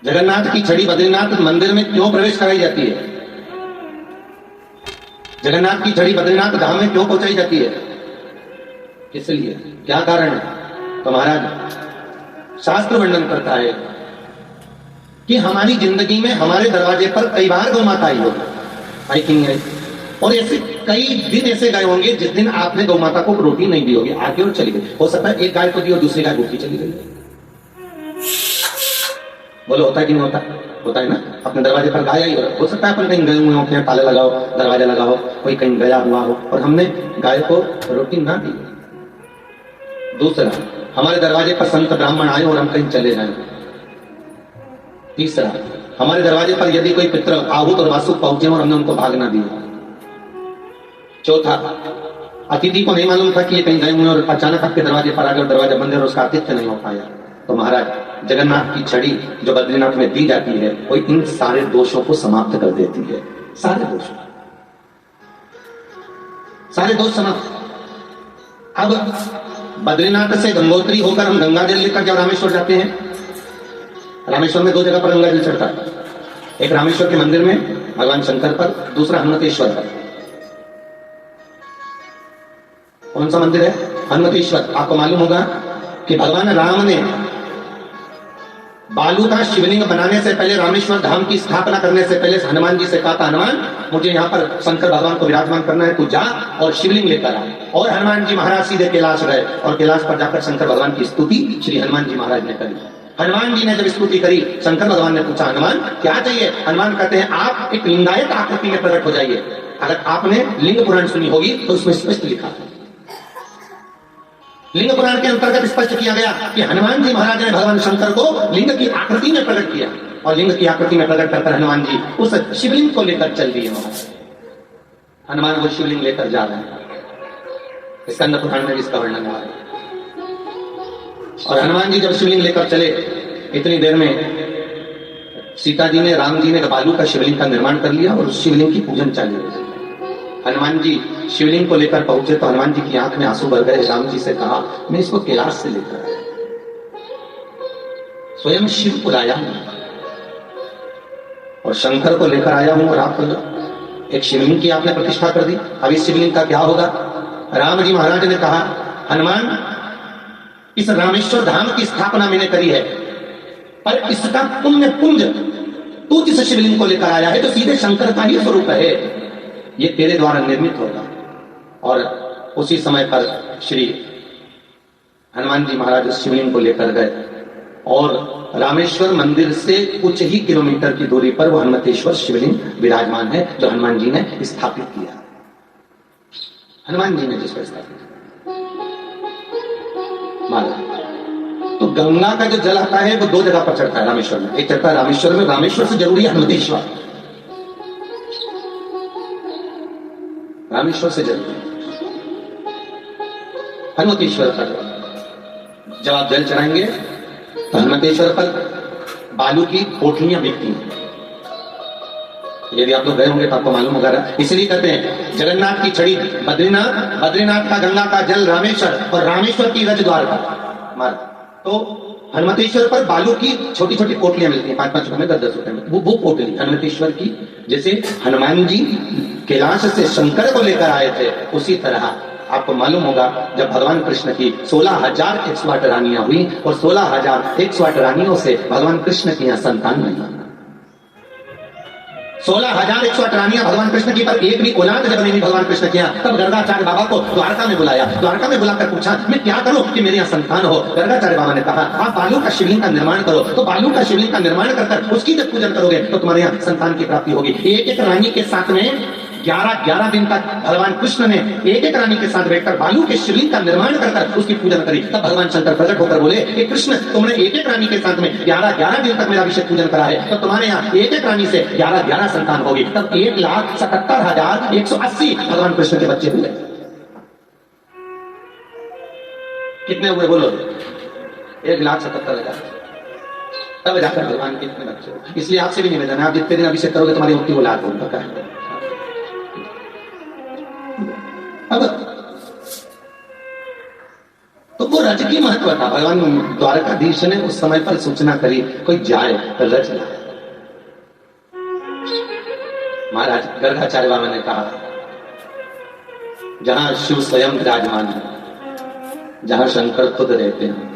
जगन्नाथ की छड़ी बद्रीनाथ मंदिर में क्यों प्रवेश कराई जाती है? जगन्नाथ की छड़ी बद्रीनाथ धाम में क्यों पहुंचाई जाती है? इसलिए क्या कारण है? तो महाराज शास्त्र वर्णन करता है कि हमारी जिंदगी में हमारे दरवाजे पर कई बार गौ माता आई होगी, आई कि नहीं आई? और ऐसे कई दिन ऐसे गए होंगे जिस दिन आपने गौ माता को रोटी नहीं दी होगी, आके और चली गई। हो सकता है एक गाय को दी और दूसरी गाय भूखी चली गई। बोलो होता है कि नहीं होता? होता है ना। अपने दरवाजे पर गाय आई हो सकता है अपन कहीं गए हुए हो, ताले लगाओ, दरवाजा लगाओ, कोई कहीं गया हुआ हो और हमने गाय को रोटी ना दी। दूसरा, हमारे दरवाजे पर संत ब्राह्मण आए और हम कहीं चले जाए। तीसरा, हमारे दरवाजे पर यदि कोई पितृ आहूत और वासुक पहुंचे और हमने उनको भाग ना दिया। चौथा, अतिथि को नहीं मालूम था कि ये कहीं गए हुए और अचानक आपके दरवाजे पर आ गए और दरवाजा बंद है और उसका आतिथ्य नहीं हो पाया। तो महाराज जगन्नाथ की छड़ी जो बद्रीनाथ में दी जाती है वो इन सारे दोषों को समाप्त कर देती है। सारे दोष समाप्त। अब बद्रीनाथ से गंगोत्री होकर हम गंगा जल लेकर जब रामेश्वर जाते हैं, रामेश्वर में दो जगह पर गंगा जल चढ़ता है। एक रामेश्वर के मंदिर में भगवान शंकर पर, दूसरा हनुमतेश्वर पर। कौन सा मंदिर है? हनुमतेश्वर। आपको मालूम होगा कि भगवान राम ने बालू का शिवलिंग बनाने से पहले, रामेश्वर धाम की स्थापना करने से पहले हनुमान जी से कहा था, हनुमान मुझे यहाँ पर शंकर भगवान को विराजमान करना है, तू जा और शिवलिंग लेकर आ। और हनुमान जी महाराज सीधे कैलाश गए और कैलाश पर जाकर शंकर भगवान की स्तुति श्री हनुमान जी महाराज ने करी। हनुमान जी ने जब स्तुति करी, शंकर भगवान ने पूछा, हनुमान क्या चाहिए? हनुमान कहते हैं, आप एक लिंगायत आकृति में प्रकट हो जाइए। अगर आपने लिंग पुराण सुनी होगी तो उसमें स्पष्ट लिखा है, लिंग पुराण के अंतर्गत स्पष्ट किया गया कि हनुमान जी महाराज ने भगवान शंकर को लिंग की आकृति में प्रकट किया और लिंग की आकृति में प्रकट कर हनुमान जी उस शिवलिंग को लेकर चल दिए। हनुमान वो शिवलिंग लेकर जा रहे हैं। स्कंद पुराण में भी इसका वर्णन हुआ है। और हनुमान जी जब शिवलिंग लेकर चले, इतनी देर में सीता जी ने, राम जी ने बालू का शिवलिंग का निर्माण कर लिया और उस शिवलिंग की पूजन चालू हो गई। हनुमान जी शिवलिंग को लेकर पहुंचे तो हनुमान जी की आंख में आंसू भर गए। राम जी से कहा, मैं इसको कैलाश से लेकर आया, स्वयं शिव को लाया हूं और शंकर को लेकर आया हूं और आप एक शिवलिंग की आपने प्रतिष्ठा कर दी। अब इस शिवलिंग का क्या होगा? राम जी महाराज ने कहा, हनुमान इस रामेश्वर धाम की स्थापना मैंने करी है, पर इसका पुण्य पुंज तू जिस शिवलिंग को लेकर आया है तो सीधे शंकर का ही स्वरूप है, ये तेरे द्वारा निर्मित होगा। और उसी समय पर श्री हनुमान जी महाराज उस शिवलिंग को लेकर गए और रामेश्वर मंदिर से कुछ ही किलोमीटर की दूरी पर वो हनुमतेश्वर शिवलिंग विराजमान है जो हनुमान जी ने स्थापित किया। हनुमान जी ने जिसको स्थापित किया। तो गंगा का जो जल आता है वो दो जगह पर चढ़ता है रामेश्वर में। एक चढ़ता है रामेश्वर में, रामेश्वर से जरूरी है हनुमतेश्वर, रामेश्वर से जरूरी है हनुमतेश्वर पर। जब आप जल चढ़ाएंगे तो हनुमतेश्वर पर बालू की पोटलियां बिकती हैं। यदि आप लोग गए होंगे तो आपको मालूम होगा। इसलिए कहते हैं जगन्नाथ की छड़ी बद्रीनाथ, बद्रीनाथ का गंगा का जल रामेश्वर और रामेश्वर की रज द्वार पर। तो हनुमतेश्वर पर बालू की छोटी छोटी पोटलियां मिलती हैं, 5-5 रुपए में, 10-10 रुपए में। वो पोटली हनुमतेश्वर की, जैसे हनुमान जी कैलाश से शंकर को लेकर आए थे, उसी तरह आपको मालूम होगा जब भगवान कृष्ण की 16,108 रानियां हुई और 16,108 रानियों से भगवान कृष्ण की यहां संतान नहीं हुई। 16,108 रानियां भगवान कृष्ण की, पर एक भी औलाद जब नहीं भगवान कृष्ण के यहाँ, तब गर्गाचार्य बाबा को द्वारका में बुलाया। द्वारका में बुलाकर पूछा, मैं क्या करूं कि मेरे यहाँ संतान हो? गर्गाचार्य बाबा ने कहा, आप बालू का शिवलिंग का निर्माण करो। तो बालू का शिवलिंग का निर्माण कर उसकी जब पूजन करोगे तो तुम्हारे यहाँ संतान की प्राप्ति होगी। एक एक रानी के साथ में 11 दिन तक भगवान कृष्ण ने एक एक रानी के साथ बैठकर बालू के शिवलिंग का निर्माण कर उसकी पूजन करी। तब भगवान शंकर प्रकट होकर बोले कि कृष्ण, तुमने एक एक रानी के साथ में 11 दिन तक मेरा अभिषेक पूजन करा है, तो तुम्हारे यहाँ एक एक रानी से 11 संतान होगी। तब 1,77,180 भगवान कृष्ण के बच्चे हुए। कितने हुए बोलो? 1,77,000। तब जाकर भगवान के इतने बच्चे हो। इसलिए आपसे भी निवेदन है, आप जितने दिन अभिषेक करोगे तुम्हारी उतनी औलाद होगी। अब तो वो रज की महत्व था। भगवान द्वारकाधीश ने उस समय पर सूचना करी कोई जाए तो रज लाए। महाराज गर्गाचार्य बाबा ने कहा जहां शिव स्वयं विराजमान है, जहां शंकर खुद रहते हैं,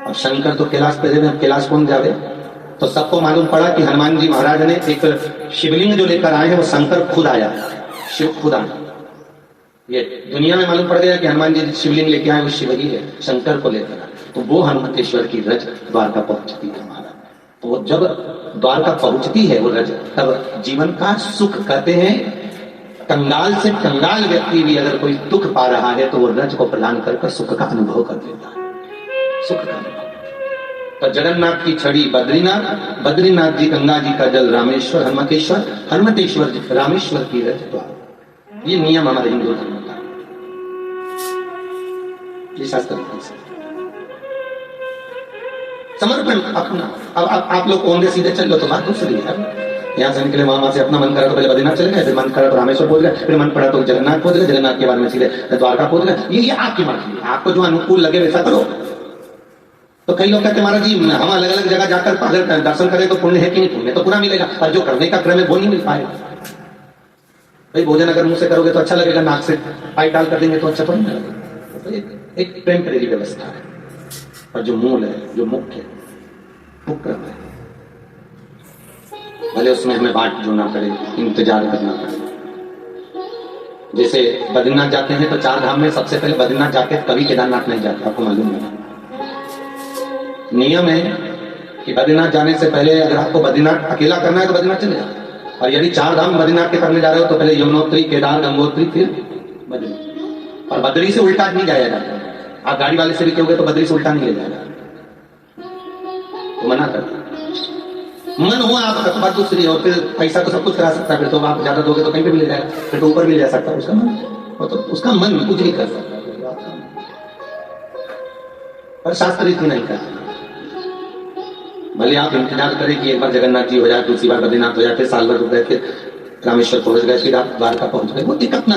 और शंकर तो कैलाश पे रहे, कैलाश कौन जावे? तो सबको मालूम पड़ा कि हनुमान जी महाराज ने एक शिवलिंग जो लेकर आए हैं वो शंकर खुद आया, शिव खुद आया। ये दुनिया में मालूम पड़ गया कि हनुमान जी शिवलिंग लेके आए वो शिव ही है, शंकर को लेकर आए। तो वो हनुमंतेश्वर की रज द्वारका पहुंचती है महाराज। तो जब द्वारका पहुंचती है वो रज, तब जीवन का सुख कहते हैं। कंगाल से कंगाल व्यक्ति भी अगर कोई दुख पा रहा है तो वो रज को प्रदान कर सुख का अनुभव कर देता है, सुख का अनुभव। तो जगन्नाथ की छड़ी बद्रीनाथ, बद्रीनाथ जी गंगा जी का जल रामेश्वर, हनुमतेश्वर, हनुमतेश्वर रामेश्वर की रज द्वार। ये नियम हमारे हिंदू धर्म का, ये शास्त्र समर्पण अपना। अब आप लोग ओंधे सीधे चल लो तो बात दूसरी है। यहाँ से निकले वहां से अपना मन करा तो पहले बद्रीनाथ चले गए, फिर मन करा तो रामेश्वर पहुंच गए, फिर मन पड़ा तो जगन्नाथ पहुंच गए, जगन्नाथ के बाद में सीधे द्वारका पहुंच गए। ये आपकी मर्जी है, आपको जो अनुकूल लगे वैसा करो। तो कई लोग कहते महाराज जी हम अलग अलग जगह जाकर अगर दर्शन करें तो पुण्य है कि नहीं? पुण्य तो पूरा मिलेगा, और जो करने का क्रम है वो नहीं मिल पाएगा। भाई भोजन अगर मुंह से करोगे तो अच्छा लगेगा, नाक से पाइप डाल कर देंगे तो अच्छा थोड़ी ना लगेगा। तो एक टेम्परेरी व्यवस्था है, और जो मूल है, जो मुख्य है, वो क्रम है। भले उसमें हमें बाट जोड़ना पड़े, इंतजार करना पड़े। जैसे बद्रीनाथ जाते हैं तो चार धाम में सबसे पहले बद्रीनाथ जाके कभी केदारनाथ नहीं जाते, आपको मालूम है। नियम है कि बद्रीनाथ जाने से पहले अगर आपको बद्रीनाथ अकेला करना है तो बद्रीनाथ चले जाओ, और यदि चार धाम बद्रीनाथ के करने जा रहे हो तो पहले यमुनोत्री, केदार, गंगोत्री, फिर बद्री। और बद्री से उल्टा नहीं जाया जाता। आप गाड़ी वाले से भी कहोगे तो बद्री से उल्टा नहीं ले जाएगा, तो मना कर। मन हुआ आपका तो बात दूसरी है, और फिर पैसा तो सब कुछ करा सकता है, फिर तो आप ज्यादा दोगे तो कहीं पे भी ले जाएगा, फिर तो ऊपर भी ले जा सकता है उसका मन, तो उसका मन कुछ नहीं कर सकता। पर शास्त्र इतनी नहीं करता। भले आप इंतजार करें कि एक बार जगन्नाथ जी हो जाए, दूसरी बार बद्रीनाथ हो जाए, फिर साल भर रुक गए, फिर रामेश्वर पहुंच गए, फिर आप द्वारका पहुंच गए, वो एक अपना